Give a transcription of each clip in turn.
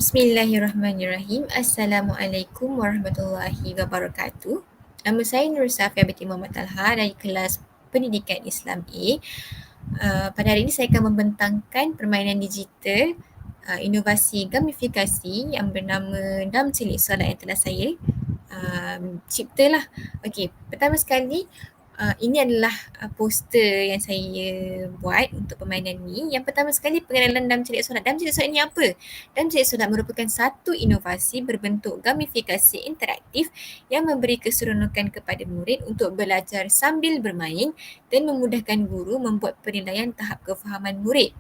Bismillahirrahmanirrahim. Assalamualaikum warahmatullahi wabarakatuh. Nama saya Nur Safia binti Muhammad Talha dari kelas Pendidikan Islam A. Pada hari ini saya akan membentangkan permainan digital inovasi gamifikasi yang bernama Dam Celik Solat yang telah saya ciptalah. Okey, pertama sekali ini adalah poster yang saya buat untuk permainan ni. Yang pertama sekali pengenalan Dam Celik Solat. Dam Celik Solat ni apa? Dam Celik Solat merupakan satu inovasi berbentuk gamifikasi interaktif yang memberi keseronokan kepada murid untuk belajar sambil bermain dan memudahkan guru membuat penilaian tahap kefahaman murid.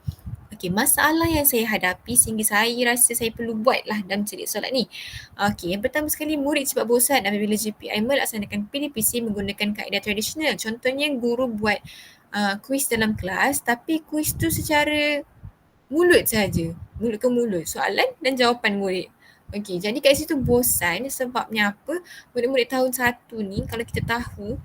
Okey, masalah yang saya hadapi sehingga saya rasa saya perlu buatlah Dam Celik Solat ni. Okey, yang pertama sekali murid cepat bosan apabila GPI melaksanakan PDPC menggunakan kaedah tradisional. Contohnya guru buat kuis dalam kelas tapi kuis tu secara mulut saja, mulut ke mulut, soalan dan jawapan murid. Okey, jadi kat situ bosan sebabnya apa? Murid-murid tahun 1 ni kalau kita tahu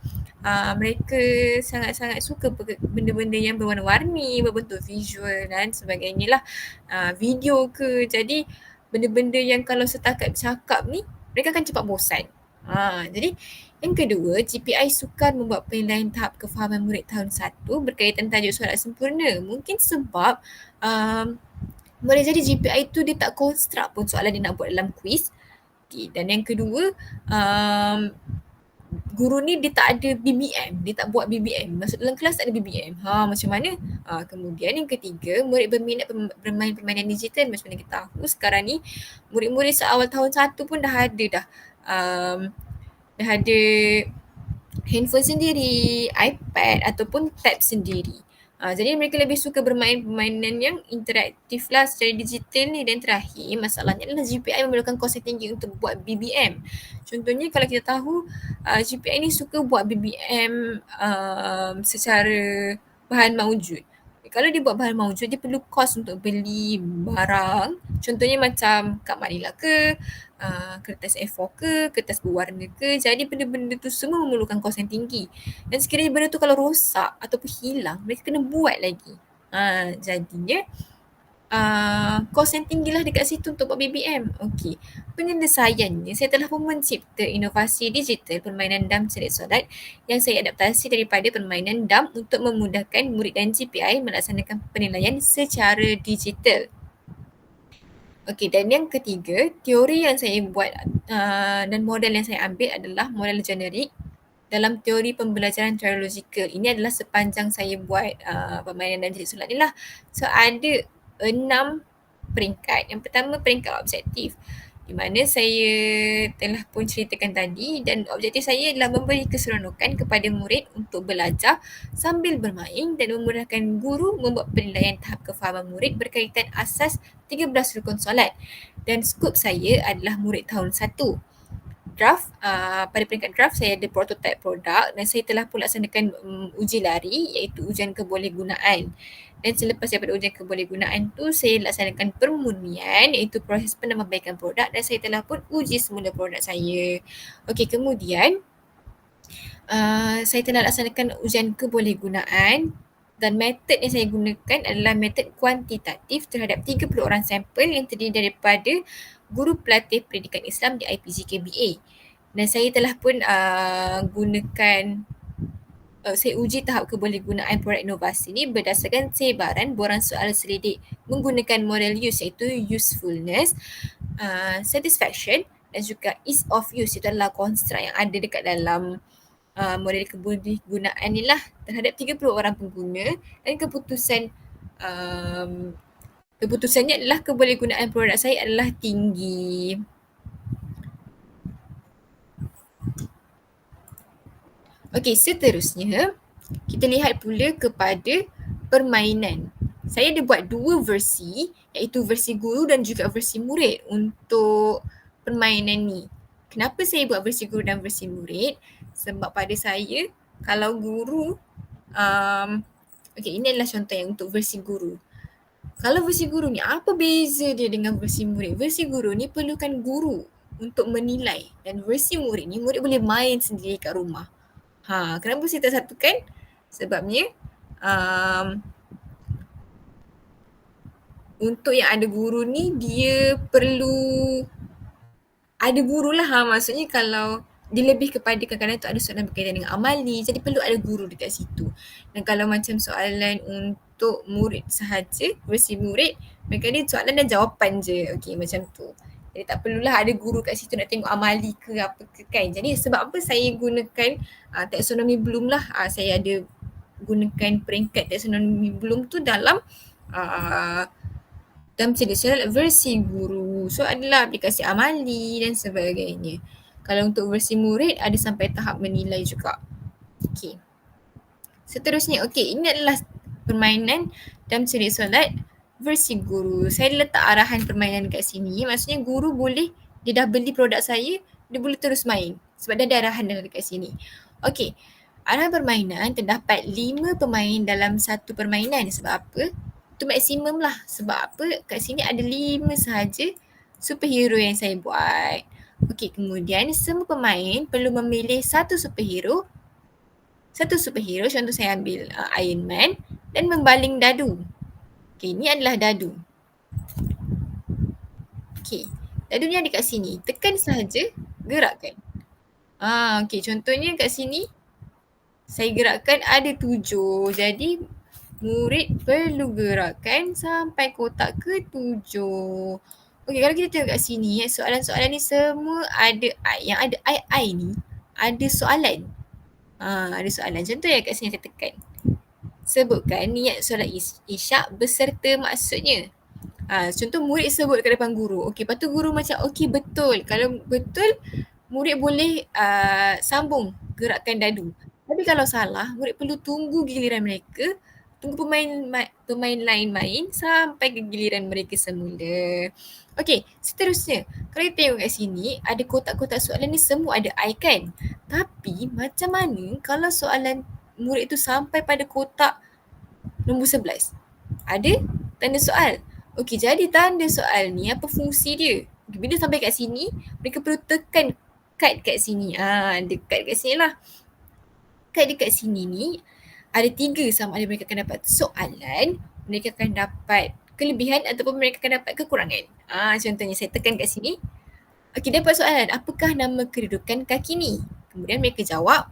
mereka sangat-sangat suka benda-benda yang berwarna-warni, berbentuk visual dan sebagainya lah. Video ke. Jadi benda-benda yang kalau setakat bercakap ni mereka akan cepat bosan. Jadi yang kedua, GPI sukar membuat penilaian tahap kefahaman murid tahun 1 berkaitan tajuk soalan sempurna. Mungkin sebab boleh jadi GPI tu dia tak construct pun soalan dia nak buat dalam kuis. Okay. Dan yang kedua, guru ni dia tak ada BBM, dia tak buat BBM. Masuk dalam kelas tak ada BBM. Macam mana? Kemudian yang ketiga, murid berminat bermain permainan digital. Macam mana kita tahu sekarang ni murid-murid seawal tahun 1 pun dah ada dah ada handphone sendiri, iPad ataupun tab sendiri. Jadi mereka lebih suka bermain permainan yang interaktif lah secara digital ni. Dan terakhir, masalahnya adalah GPI memerlukan kos yang tinggi untuk buat BBM. Contohnya kalau kita tahu GPI ni suka buat BBM secara bahan maujud. Kalau dia buat bahan maujud, dia perlu kos untuk beli barang. Contohnya macam kad manila ke, kertas A4 ke, kertas berwarna ke. Jadi benda-benda tu semua memerlukan kos yang tinggi. Dan sekiranya benda tu kalau rosak ataupun hilang, mereka kena buat lagi. Jadinya kos yang tinggilah dekat situ untuk buat BBM. Okey. Penyelesaiannya, saya telah pun mencipta inovasi digital permainan Dam Celik Solat yang saya adaptasi daripada permainan Dam untuk memudahkan murid dan GPI melaksanakan penilaian secara digital. Okey, dan yang ketiga, teori yang saya buat dan model yang saya ambil adalah model generik dalam teori pembelajaran triologikal. Ini adalah sepanjang saya buat permainan Dam Celik Solat ni lah. So ada 6 peringkat. Yang pertama peringkat objektif, di mana saya telah pun ceritakan tadi, dan objektif saya adalah memberi keseronokan kepada murid untuk belajar sambil bermain dan memudahkan guru membuat penilaian tahap kefahaman murid berkaitan asas 13 rukun solat. Dan skop saya adalah murid tahun 1. Draft, pada peringkat draft saya ada prototype produk dan saya telah pun laksanakan uji lari iaitu ujian kebolehgunaan. Dan selepas daripada ujian kebolehgunaan tu saya laksanakan permurnian iaitu proses penambahbaikan produk dan saya telah pun uji semula produk saya. Okey, kemudian saya telah laksanakan ujian kebolehgunaan dan metod yang saya gunakan adalah metod kuantitatif terhadap 30 orang sampel yang terdiri daripada guru pelatih pendidikan Islam di IPG KBA. Dan saya telah pun saya uji tahap kebolehgunaan produk inovasi ni berdasarkan sebaran borang soal selidik menggunakan model use iaitu usefulness, satisfaction dan juga ease of use. Itu adalah konstruk yang ada dekat dalam model kebolehgunaan ni lah terhadap 30 orang pengguna, dan keputusannya adalah kebolehgunaan produk saya adalah tinggi. Okey, seterusnya kita lihat pula kepada permainan. Saya ada buat 2 versi iaitu versi guru dan juga versi murid untuk permainan ni. Kenapa saya buat versi guru dan versi murid? Sebab pada saya kalau guru okey, ini adalah contoh yang untuk versi guru. Kalau versi guru ni apa beza dia dengan versi murid? Versi guru ni perlukan guru untuk menilai dan versi murid ni murid boleh main sendiri kat rumah. Kenapa saya tak satukan? Sebabnya untuk yang ada guru ni dia perlu ada guru lah maksudnya kalau dia lebih kepada kadang-kadang tu ada soalan berkaitan dengan amali jadi perlu ada guru dekat situ. Dan kalau macam soalan untuk murid sahaja, versi murid, mereka ni soalan dan jawapan je. Okey macam tu. Jadi tak perlulah ada guru kat situ nak tengok amali ke apa ke kan. Jadi sebab apa saya gunakan taksonomi Bloom lah. Saya ada gunakan peringkat taksonomi Bloom tu dalam uh, dalam tradisional versi guru. So adalah aplikasi amali dan sebagainya. Kalau untuk versi murid ada sampai tahap menilai juga. Okey. Seterusnya, okey, ini adalah permainan dalam cerita solat versi guru. Saya letak arahan permainan kat sini. Maksudnya guru boleh, dia dah beli produk saya, dia boleh terus main. Sebab dia ada arahan dekat sini. Okey, arahan permainan terdapat 5 pemain dalam satu permainan. Sebab apa? Itu maksimum lah. Sebab apa? Kat sini ada 5 sahaja superhero yang saya buat. Okey, kemudian semua pemain perlu memilih satu superhero, contoh saya ambil Iron Man dan membaling dadu. Okey, ini adalah dadu. Okey, dadu ni ada kat sini. Tekan sahaja, gerakkan. Okey, contohnya kat sini saya gerakkan ada 7. Jadi murid perlu gerakkan sampai kotak ke-7. Okey, kalau kita tengok kat sini, soalan-soalan ni semua ada yang ada I ni ada soalan. Ada soalan. Contoh yang kat sini saya tekan. Sebutkan niat solat isyak beserta maksudnya. Contoh murid sebut kat depan guru. Okey, lepas tu guru macam okey betul. Kalau betul, murid boleh sambung gerakkan dadu. Tapi kalau salah, murid perlu tunggu giliran mereka, tunggu pemain lain main sampai ke giliran mereka semula. Okey, seterusnya. Kalau kita tengok kat sini, ada kotak-kotak soalan ni semua ada I kan? Tapi macam mana kalau soalan murid tu sampai pada kotak nombor 11? Ada tanda soal. Okey, jadi tanda soal ni apa fungsi dia? Bila sampai kat sini, mereka perlu tekan kad kat sini. Dekat kat sini lah. Kad dekat sini ni ada 3, sama ada mereka akan dapat soalan, mereka akan dapat kelebihan ataupun mereka akan dapat kekurangan. Contohnya saya tekan kat sini. Okey, dapat soalan, apakah nama kedudukan kaki ni? Kemudian mereka jawab,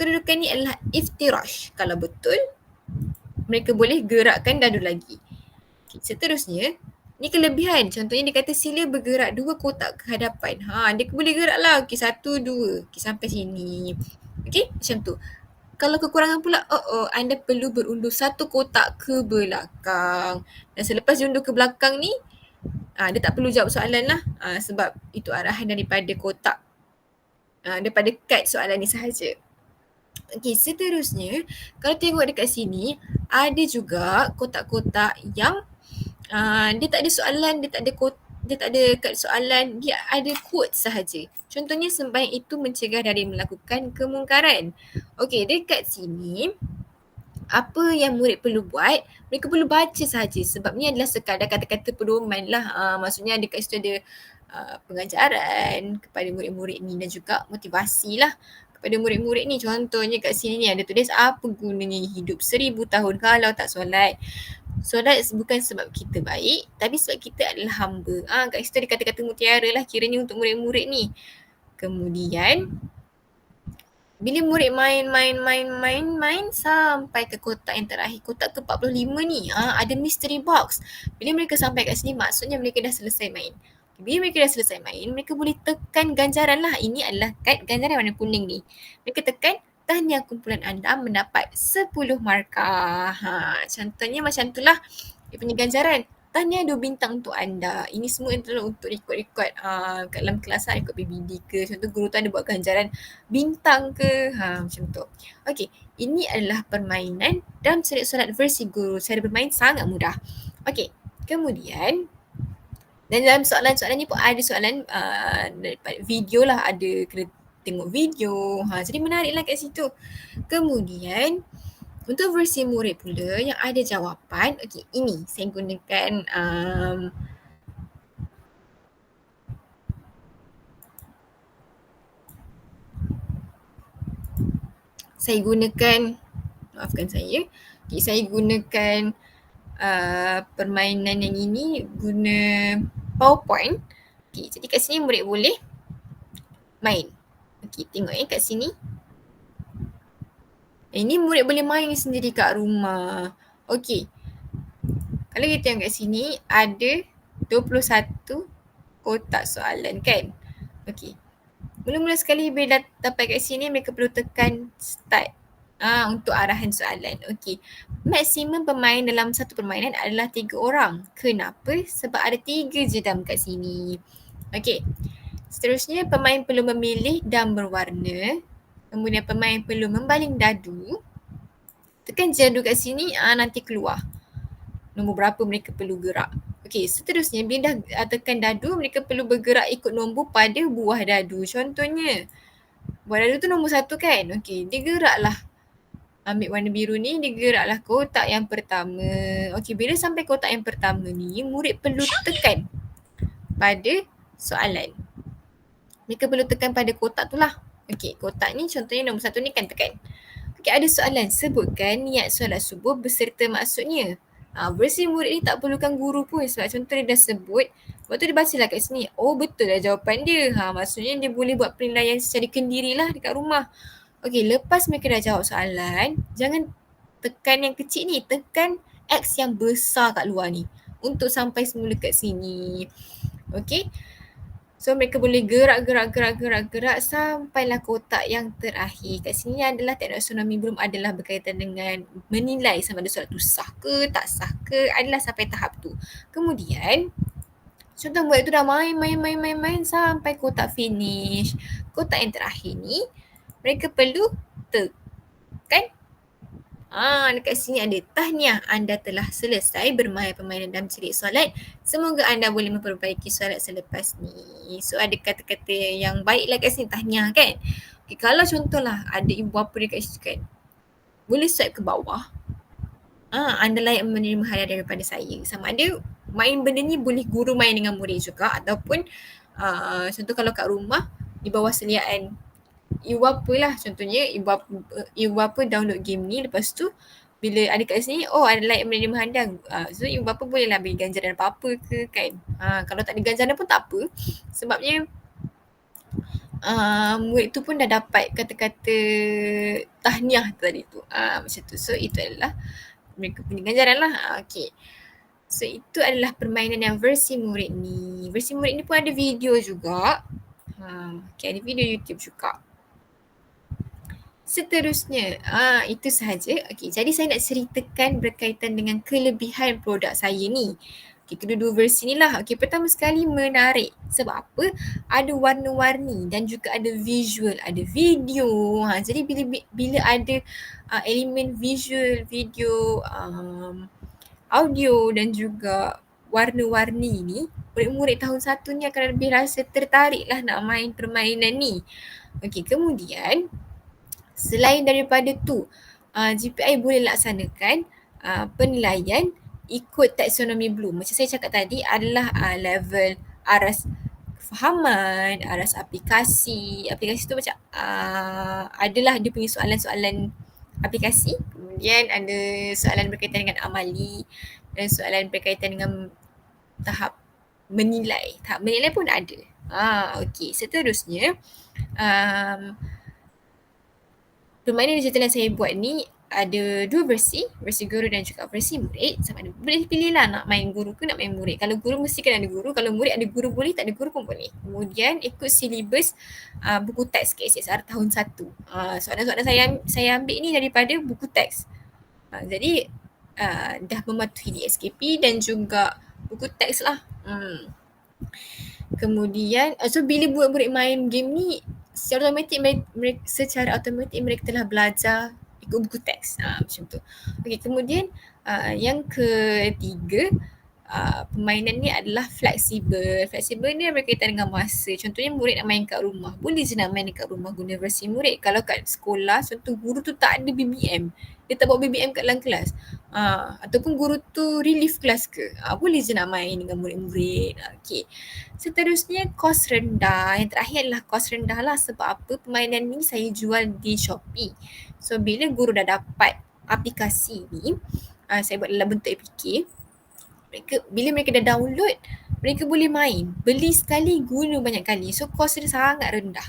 kedudukan ni adalah iftirash. Kalau betul, mereka boleh gerakkan dadu lagi. Okay, seterusnya, ni kelebihan. Contohnya dia kata sila bergerak 2 kotak ke hadapan. Dia boleh gerak lah. Okey, 1, 2. Okey, sampai sini. Okey, macam tu. Kalau kekurangan pula, anda perlu berundur 1 kotak ke belakang. Dan selepas diundur ke belakang ni, dia tak perlu jawab soalan lah. Sebab itu arahan daripada kotak. Daripada kad soalan ni sahaja. Okey, seterusnya, kalau tengok dekat sini, ada juga kotak-kotak yang dia tak ada soalan, dia tak ada kad soalan, dia ada quote sahaja. Contohnya sembahyang itu mencegah dari melakukan kemungkaran. Okey, dekat sini apa yang murid perlu buat, mereka perlu baca sahaja sebab ni adalah sekadar kata-kata pedoman lah. Maksudnya dekat situ ada pengajaran kepada murid-murid ni dan juga motivasi lah kepada murid-murid ni. Contohnya kat sini ni ada tulis apa gunanya hidup 1000 tahun kalau tak solat. Solat bukan sebab kita baik tapi sebab kita adalah hamba. Kat situ ada kata-kata mutiara lah kiranya untuk murid-murid ni. Kemudian bila murid main sampai ke kotak yang terakhir, kotak ke-45 ni, ada mystery box. Bila mereka sampai kat sini, maksudnya mereka dah selesai main. Bila mereka dah selesai main, mereka boleh tekan ganjaran lah. Ini adalah kad ganjaran warna kuning ni. Mereka tekan, tahniah kumpulan anda mendapat 10 markah. Contohnya macam tu lah dia punya ganjaran. Tahniah 2 bintang untuk anda. Ini semua adalah untuk rekod-rekod kat dalam kelas lah, rekod PBD ke. Contoh guru tu ada buat ganjaran bintang ke. Macam tu. Okey, ini adalah permainan dalam solat versi guru. Cara bermain sangat mudah. Okey, kemudian dan dalam soalan-soalan ni pun ada soalan daripada video lah. Ada kena tengok video. Jadi menarik lah kat situ. Kemudian untuk versi murid pula yang ada jawapan, okey ini saya gunakan maafkan saya. Okay, saya gunakan permainan yang ini guna PowerPoint. Okay, jadi kat sini murid boleh main. Okay, tengok kat sini. Ini murid boleh main sendiri kat rumah. Okay, kalau kita tengok kat sini ada 21 kotak soalan kan. Okay, mula-mula sekali bila dapat kat sini mereka perlu tekan start untuk arahan soalan. Okey. Maksimum pemain dalam satu permainan adalah 3 orang. Kenapa? Sebab ada 3 jedam kat sini. Okey. Seterusnya pemain perlu memilih dan berwarna. Kemudian pemain perlu membaling dadu. Tekan jadu kat sini nanti keluar nombor berapa mereka perlu gerak. Okey, seterusnya bila dah tekan dadu mereka perlu bergerak ikut nombor pada buah dadu. Contohnya buah dadu tu nombor 1 kan. Okey, dia geraklah ambil warna biru ni, dia geraklah kotak yang pertama. Okey, bila sampai kotak yang pertama ni, murid perlu tekan pada soalan. Mereka perlu tekan pada kotak tu lah. Okey, kotak ni contohnya nombor 1 ni kan tekan. Okey, ada soalan. Sebutkan niat solat subuh beserta maksudnya. Versi murid ni tak perlukan guru pun sebab contoh dia dah sebut. Lepas tu dia bacalah kat sini. Oh betul lah jawapan dia. Maksudnya dia boleh buat penilaian secara kendiri lah dekat rumah. Okey, lepas mereka dah jawab soalan, jangan tekan yang kecil ni. Tekan X yang besar kat luar ni. Untuk sampai semula kat sini. Okey. So mereka boleh gerak sampailah kotak yang terakhir. Kat sini adalah taksonomi belum adalah berkaitan dengan menilai sama ada soalan tu sah ke tak sah ke, adalah sampai tahap tu. Kemudian contoh murid tu dah main sampai kotak finish. Kotak yang terakhir ni mereka perlu tekan dekat sini ada tahniah, anda telah selesai bermain permainan dalam celik solat. Semoga anda boleh memperbaiki solat selepas ni. So ada kata-kata yang baiklah kat sini, tahniah kan. Okay, kalau contohlah ada ibu bapa dekat situ kan, boleh swipe ke bawah. Anda layak menerima hadiah daripada saya. Sama ada main benda ni boleh guru main dengan murid juga ataupun contoh kalau kat rumah di bawah seliaan ibu bapa lah, contohnya ibu bapa download game ni, lepas tu bila ada kat sini ada layak menerima hadiah, so ibu bapa boleh lah beri ganjaran apa-apa ke kan. Kalau tak ada ganjaran pun tak apa, sebabnya murid tu pun dah dapat kata-kata tahniah tadi tu, macam tu. So itu adalah mereka punya ganjaran lah. Okay, so itu adalah permainan yang versi murid ni. Versi murid ni pun ada video juga. Okay, ada video YouTube juga. Seterusnya, itu sahaja. Okey, jadi saya nak ceritakan berkaitan dengan kelebihan produk saya ni. Okey, kedua-dua versi ni lah. Okey, pertama sekali menarik. Sebab apa? Ada warna-warni dan juga ada visual, ada video. Jadi bila ada elemen visual, video, audio dan juga warna-warni ni, murid-murid tahun 1 ni akan lebih rasa tertarik lah nak main permainan ni. Okey, kemudian selain daripada tu, GPI boleh laksanakan penilaian ikut taksonomi Bloom. Macam saya cakap tadi adalah level aras kefahaman, aras aplikasi. Aplikasi tu macam adalah dia punya soalan-soalan aplikasi. Kemudian ada soalan berkaitan dengan amali dan soalan berkaitan dengan tahap menilai. Tahap menilai pun ada. Okey, seterusnya permainan digital yang saya buat ni ada dua versi guru dan juga versi murid. Sama ada boleh pilih lah nak main guru ke nak main murid. Kalau guru mesti kena ada guru, kalau murid ada guru boleh, tak ada guru pun boleh. Kemudian ikut silibus buku teks KSSR tahun 1. Soalan-soalan saya ambil ni daripada buku teks. Jadi dah mematuhi DSKP dan juga buku teks lah. Kemudian so bila murid main game ni secara automatik mereka telah belajar ikut buku teks, macam tu. Okey, kemudian yang ketiga, permainan ni adalah fleksibel. Fleksibel ni berkaitan dengan masa. Contohnya murid nak main kat rumah, boleh je nak main dekat rumah guna versi murid. Kalau kat sekolah, contoh guru tu tak ada BBM, dia tak bawa BBM kat dalam kelas, ataupun guru tu relief kelas ke, boleh je nak main dengan murid-murid. Okey, seterusnya kos rendah. Yang terakhir adalah kos rendah lah. Sebab apa? Permainan ni saya jual di Shopee. So bila guru dah dapat aplikasi ni, saya buat dalam bentuk APK. Bila mereka dah download, mereka boleh main. Beli sekali, guna banyak kali. So, kos dia sangat rendah.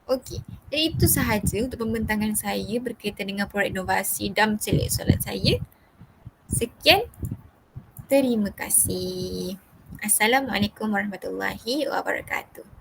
Okey. Dan itu sahaja untuk pembentangan saya berkaitan dengan produk inovasi dan mencelik soalan saya. Sekian. Terima kasih. Assalamualaikum warahmatullahi wabarakatuh.